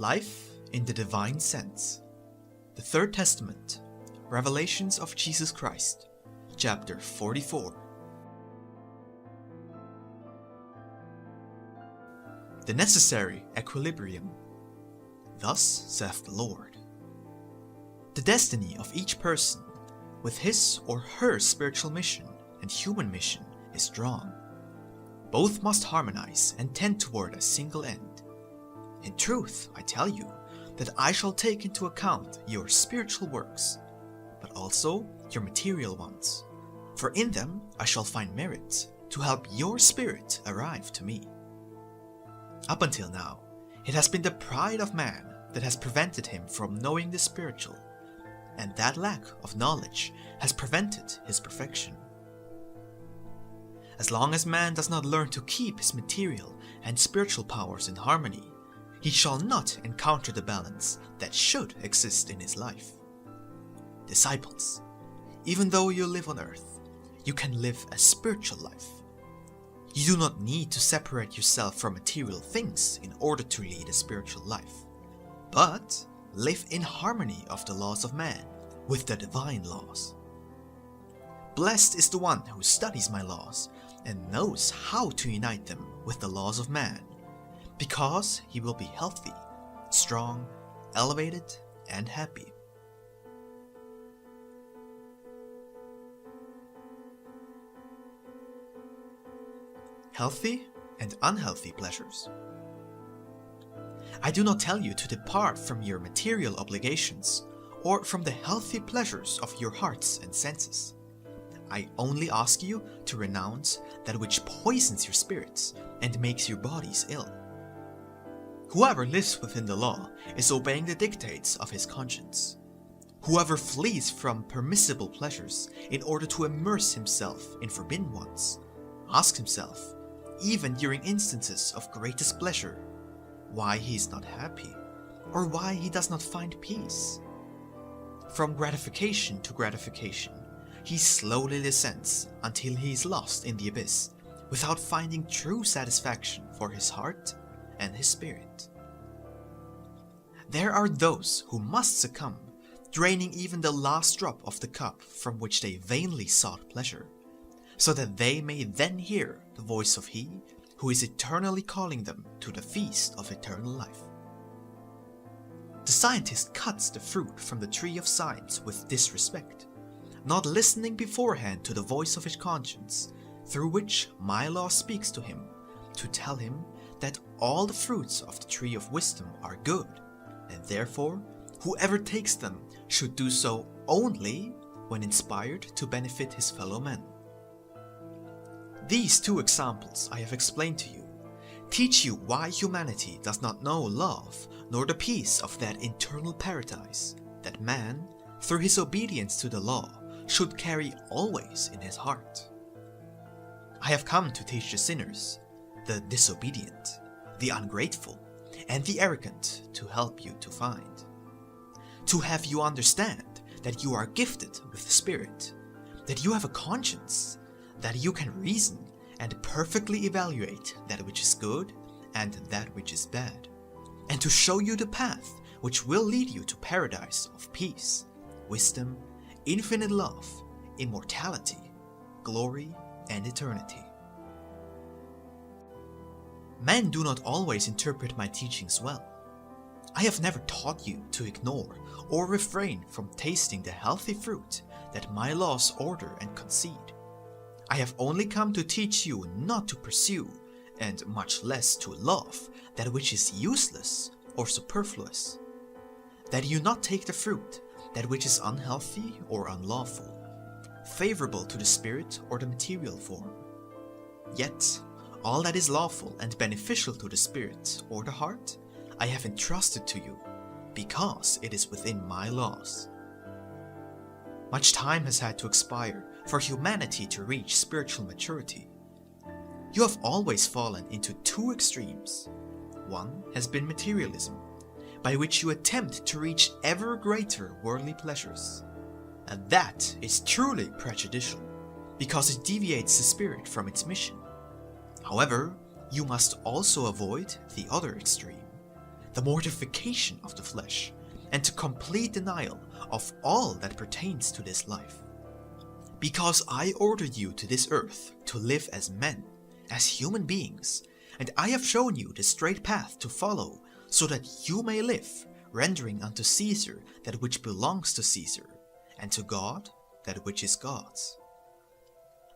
Life in the Divine Sense. The Third Testament. Revelations of Jesus Christ. Chapter 44. The necessary equilibrium. Thus saith the Lord. The destiny of each person, with his or her spiritual mission and human mission, is drawn. Both must harmonize and tend toward a single end. In truth, I tell you, that I shall take into account your spiritual works, but also your material ones, for in them I shall find merit to help your spirit arrive to me. Up until now, it has been the pride of man that has prevented him from knowing the spiritual, and that lack of knowledge has prevented his perfection. As long as man does not learn to keep his material and spiritual powers in harmony, he shall not encounter the balance that should exist in his life. Disciples, even though you live on earth, you can live a spiritual life. You do not need to separate yourself from material things in order to lead a spiritual life, but live in harmony of the laws of man with the divine laws. Blessed is the one who studies my laws and knows how to unite them with the laws of man, because he will be healthy, strong, elevated, and happy. Healthy and unhealthy pleasures. I do not tell you to depart from your material obligations or from the healthy pleasures of your hearts and senses. I only ask you to renounce that which poisons your spirits and makes your bodies ill. Whoever lives within the law is obeying the dictates of his conscience. Whoever flees from permissible pleasures in order to immerse himself in forbidden ones, asks himself, even during instances of greatest pleasure, why he is not happy, or why he does not find peace. From gratification to gratification, he slowly descends until he is lost in the abyss, without finding true satisfaction for his heart and his spirit. There are those who must succumb, draining even the last drop of the cup from which they vainly sought pleasure, so that they may then hear the voice of He who is eternally calling them to the feast of eternal life. The scientist cuts the fruit from the tree of science with disrespect, not listening beforehand to the voice of his conscience, through which my law speaks to him, to tell him that all the fruits of the tree of wisdom are good, and therefore whoever takes them should do so only when inspired to benefit his fellow men. These two examples I have explained to you teach you why humanity does not know love nor the peace of that internal paradise that man, through his obedience to the law, should carry always in his heart. I have come to teach the sinners, the disobedient, the ungrateful, and the arrogant to help you to find. To have you understand that you are gifted with the Spirit, that you have a conscience, that you can reason and perfectly evaluate that which is good and that which is bad, and to show you the path which will lead you to paradise of peace, wisdom, infinite love, immortality, glory, and eternity. Men do not always interpret my teachings well. I have never taught you to ignore or refrain from tasting the healthy fruit that my laws order and concede. I have only come to teach you not to pursue, and much less to love, that which is useless or superfluous. That you not take the fruit, that which is unhealthy or unlawful, favorable to the spirit or the material form. Yet, all that is lawful and beneficial to the spirit or the heart, I have entrusted to you, because it is within my laws. Much time has had to expire for humanity to reach spiritual maturity. You have always fallen into two extremes. One has been materialism, by which you attempt to reach ever greater worldly pleasures. And that is truly prejudicial, because it deviates the spirit from its mission. However, you must also avoid the other extreme, the mortification of the flesh, and to complete denial of all that pertains to this life. Because I ordered you to this earth to live as men, as human beings, and I have shown you the straight path to follow, so that you may live, rendering unto Caesar that which belongs to Caesar, and to God that which is God's.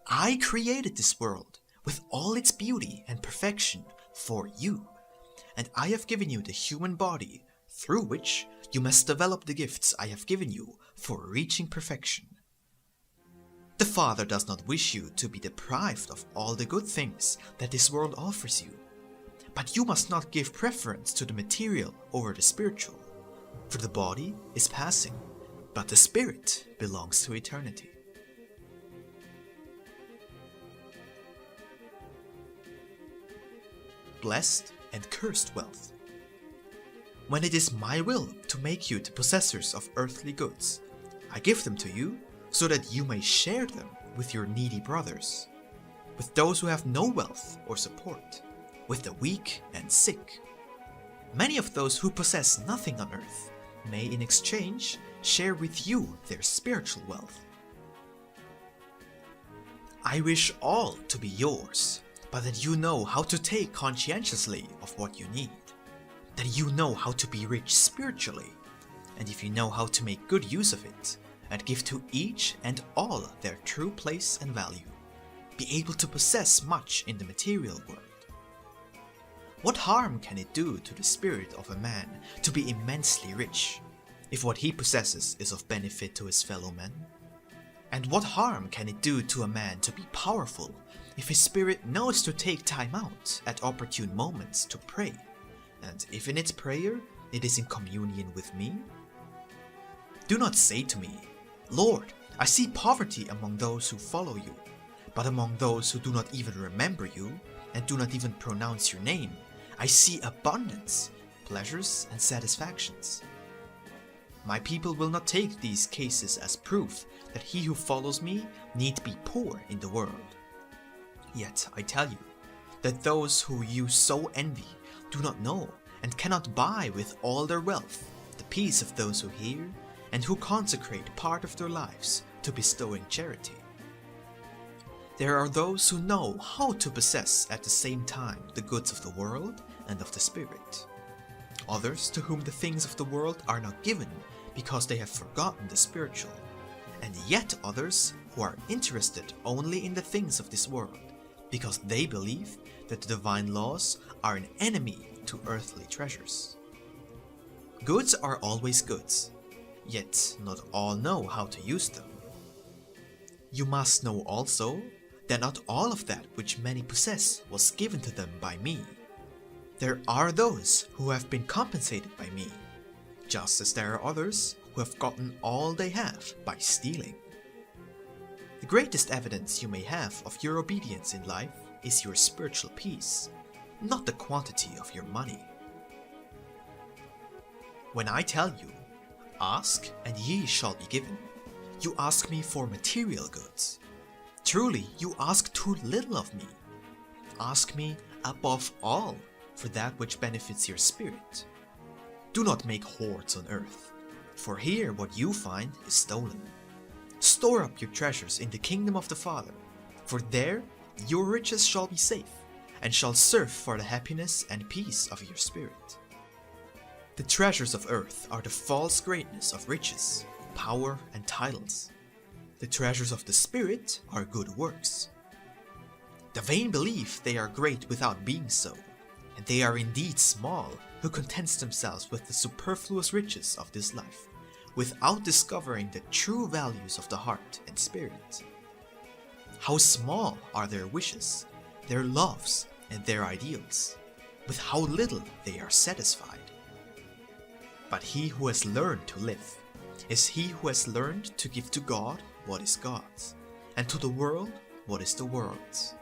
I created this world with all its beauty and perfection for you, and I have given you the human body through which you must develop the gifts I have given you for reaching perfection. The Father does not wish you to be deprived of all the good things that this world offers you, but you must not give preference to the material over the spiritual, for the body is passing, but the spirit belongs to eternity. Blessed and cursed wealth. When it is my will to make you the possessors of earthly goods, I give them to you so that you may share them with your needy brothers, with those who have no wealth or support, with the weak and sick. Many of those who possess nothing on earth may in exchange share with you their spiritual wealth. I wish all to be yours, but that you know how to take conscientiously of what you need, that you know how to be rich spiritually, and if you know how to make good use of it, and give to each and all their true place and value, be able to possess much in the material world. What harm can it do to the spirit of a man to be immensely rich, if what he possesses is of benefit to his fellow men? And what harm can it do to a man to be powerful, if his spirit knows to take time out at opportune moments to pray, and if in its prayer it is in communion with me? Do not say to me, Lord, I see poverty among those who follow you, but among those who do not even remember you, and do not even pronounce your name, I see abundance, pleasures and satisfactions. My people will not take these cases as proof that he who follows me need be poor in the world. Yet I tell you that those who you so envy do not know and cannot buy with all their wealth the peace of those who hear and who consecrate part of their lives to bestowing charity. There are those who know how to possess at the same time the goods of the world and of the spirit. Others to whom the things of the world are not given because they have forgotten the spiritual, and yet others who are interested only in the things of this world because they believe that the divine laws are an enemy to earthly treasures. Goods are always goods, yet not all know how to use them. You must know also that not all of that which many possess was given to them by me. There are those who have been compensated by me, just as there are others who have gotten all they have by stealing. The greatest evidence you may have of your obedience in life is your spiritual peace, not the quantity of your money. When I tell you, ask and ye shall be given, you ask me for material goods. Truly, you ask too little of me. Ask me above all for that which benefits your spirit. Do not make hoards on earth, for here what you find is stolen. Store up your treasures in the kingdom of the Father, for there your riches shall be safe, and shall serve for the happiness and peace of your spirit. The treasures of earth are the false greatness of riches, power, and titles. The treasures of the Spirit are good works. The vain believe they are great without being so, and they are indeed small who content themselves with the superfluous riches of this life, without discovering the true values of the heart and spirit. How small are their wishes, their loves, and their ideals, with how little they are satisfied. But he who has learned to live is he who has learned to give to God what is God's, and to the world what is the world's.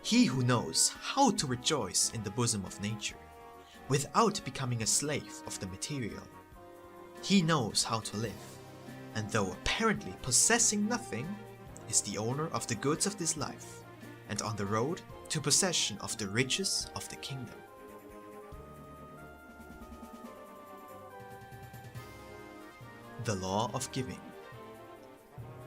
He who knows how to rejoice in the bosom of nature, without becoming a slave of the material. He knows how to live, and though apparently possessing nothing, is the owner of the goods of this life, and on the road to possession of the riches of the kingdom. the law of giving.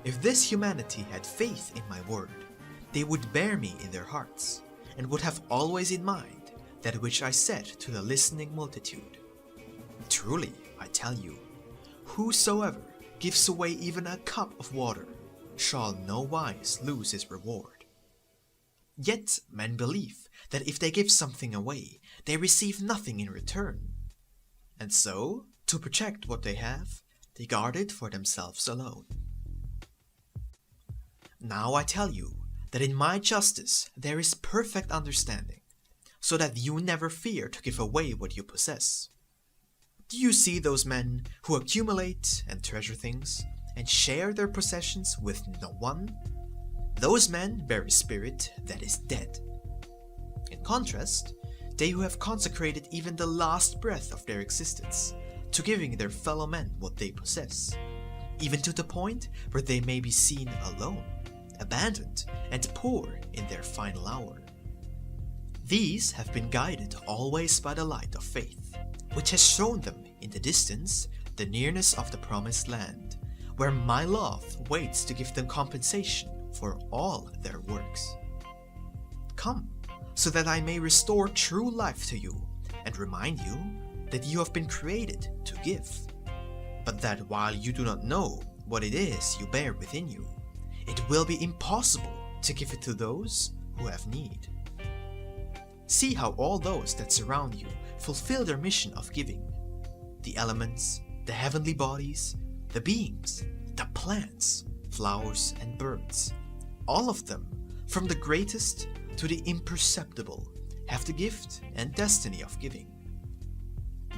If this humanity had faith in my word, they would bear me in their hearts, and would have always in mind that which I said to the listening multitude. Truly, I tell you, whosoever gives away even a cup of water shall no wise lose his reward. Yet men believe that if they give something away, they receive nothing in return. And so, to protect what they have, they guard it for themselves alone. Now I tell you that in my justice there is perfect understanding, so that you never fear to give away what you possess. Do you see those men who accumulate and treasure things, and share their possessions with no one? Those men bear a spirit that is dead. In contrast, they who have consecrated even the last breath of their existence to giving their fellow men what they possess, even to the point where they may be seen alone, abandoned, and poor in their final hour. These have been guided always by the light of faith, which has shown them in the distance the nearness of the promised land, where my love waits to give them compensation for all their works. Come, so that I may restore true life to you, and remind you that you have been created to give, but that while you do not know what it is you bear within you, it will be impossible to give it to those who have need. See how all those that surround you fulfill their mission of giving. The elements, the heavenly bodies, the beings, the plants, flowers and birds, all of them, from the greatest to the imperceptible, have the gift and destiny of giving.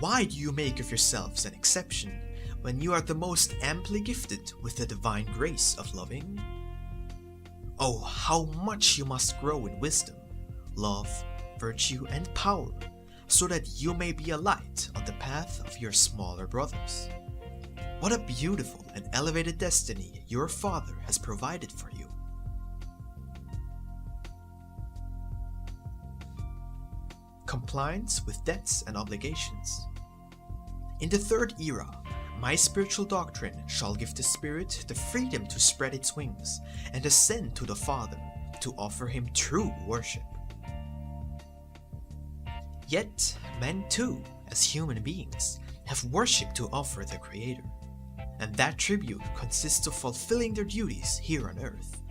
Why do you make of yourselves an exception when you are the most amply gifted with the divine grace of loving? Oh, how much you must grow in wisdom, love, virtue, and power, so that you may be a light on the path of your smaller brothers. What a beautiful and elevated destiny your Father has provided for you. Compliance with debts and obligations. In the third era, my spiritual doctrine shall give the Spirit the freedom to spread its wings and ascend to the Father to offer Him true worship. Yet, men too, as human beings, have worship to offer their Creator, and that tribute consists of fulfilling their duties here on earth,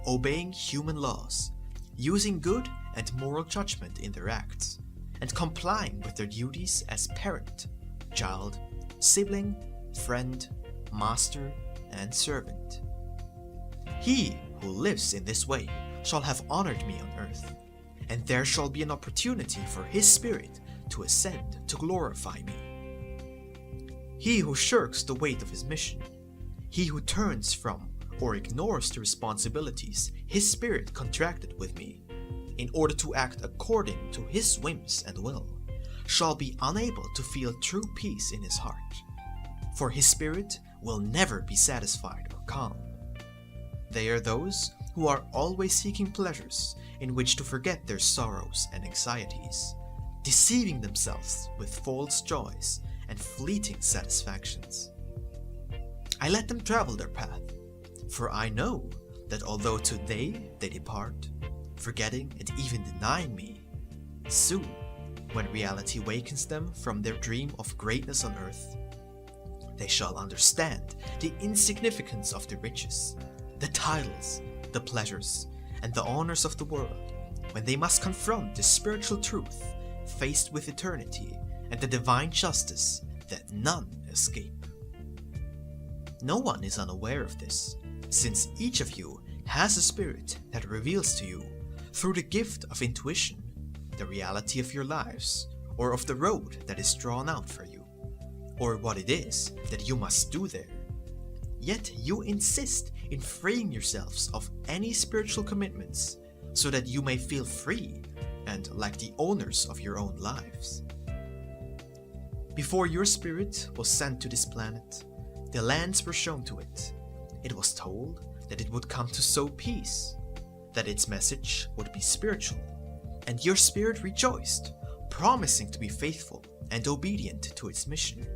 obeying human laws, using good and moral judgment in their acts, and complying with their duties as parent, child, sibling, friend, master, and servant. He who lives in this way shall have honored me on earth, and there shall be an opportunity for his Spirit to ascend to glorify me. He who shirks the weight of his mission, he who turns from or ignores the responsibilities his Spirit contracted with me, in order to act according to his whims and will, shall be unable to feel true peace in his heart, for his spirit will never be satisfied or calm. They are those who are always seeking pleasures in which to forget their sorrows and anxieties, deceiving themselves with false joys and fleeting satisfactions. I let them travel their path, for I know that although today they depart, forgetting and even denying me, soon, when reality wakens them from their dream of greatness on earth, they shall understand the insignificance of the riches, the titles, the pleasures, and the honors of the world, when they must confront the spiritual truth faced with eternity and the divine justice that none escape. No one is unaware of this, since each of you has a spirit that reveals to you, through the gift of intuition, the reality of your lives, or of the road that is drawn out for you, or what it is that you must do there. Yet you insist in freeing yourselves of any spiritual commitments, so that you may feel free and like the owners of your own lives. Before your spirit was sent to this planet, the lands were shown to it. It was told that it would come to sow peace, that its message would be spiritual, and your spirit rejoiced, promising to be faithful and obedient to its mission.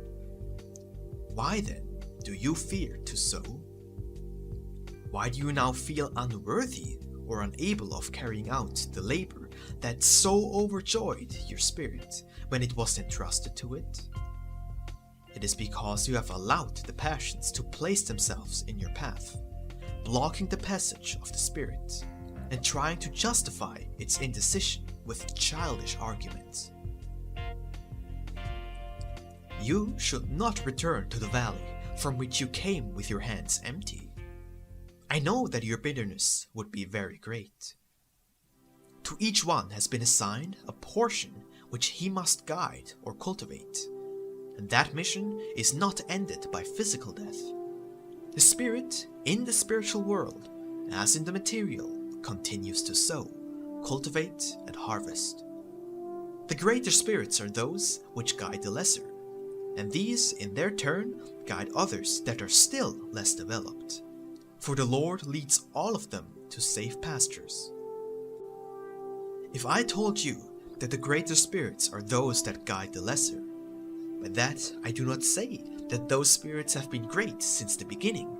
Why then do you fear to sow? Why do you now feel unworthy or unable of carrying out the labor that so overjoyed your spirit when it was entrusted to it? It is because you have allowed the passions to place themselves in your path, blocking the passage of the Spirit, and trying to justify its indecision with childish arguments. You should not return to the valley from which you came with your hands empty. I know that your bitterness would be very great. To each one has been assigned a portion which he must guide or cultivate, and that mission is not ended by physical death. The spirit in the spiritual world, as in the material, continues to sow, cultivate, and harvest. The greater spirits are those which guide the lesser, and these in their turn guide others that are still less developed. For the Lord leads all of them to safe pastures. If I told you that the greater spirits are those that guide the lesser, by that I do not say that those spirits have been great since the beginning,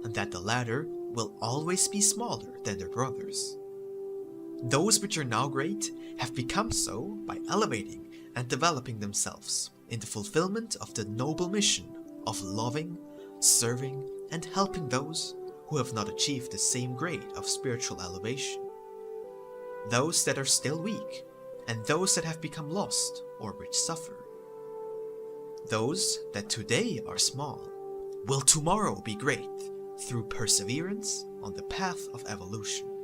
and that the latter will always be smaller than their brothers. Those which are now great have become so by elevating and developing themselves in the fulfillment of the noble mission of loving, serving, and helping those who have not achieved the same grade of spiritual elevation. Those that are still weak, and those that have become lost or which suffer. Those that today are small will tomorrow be great through perseverance on the path of evolution.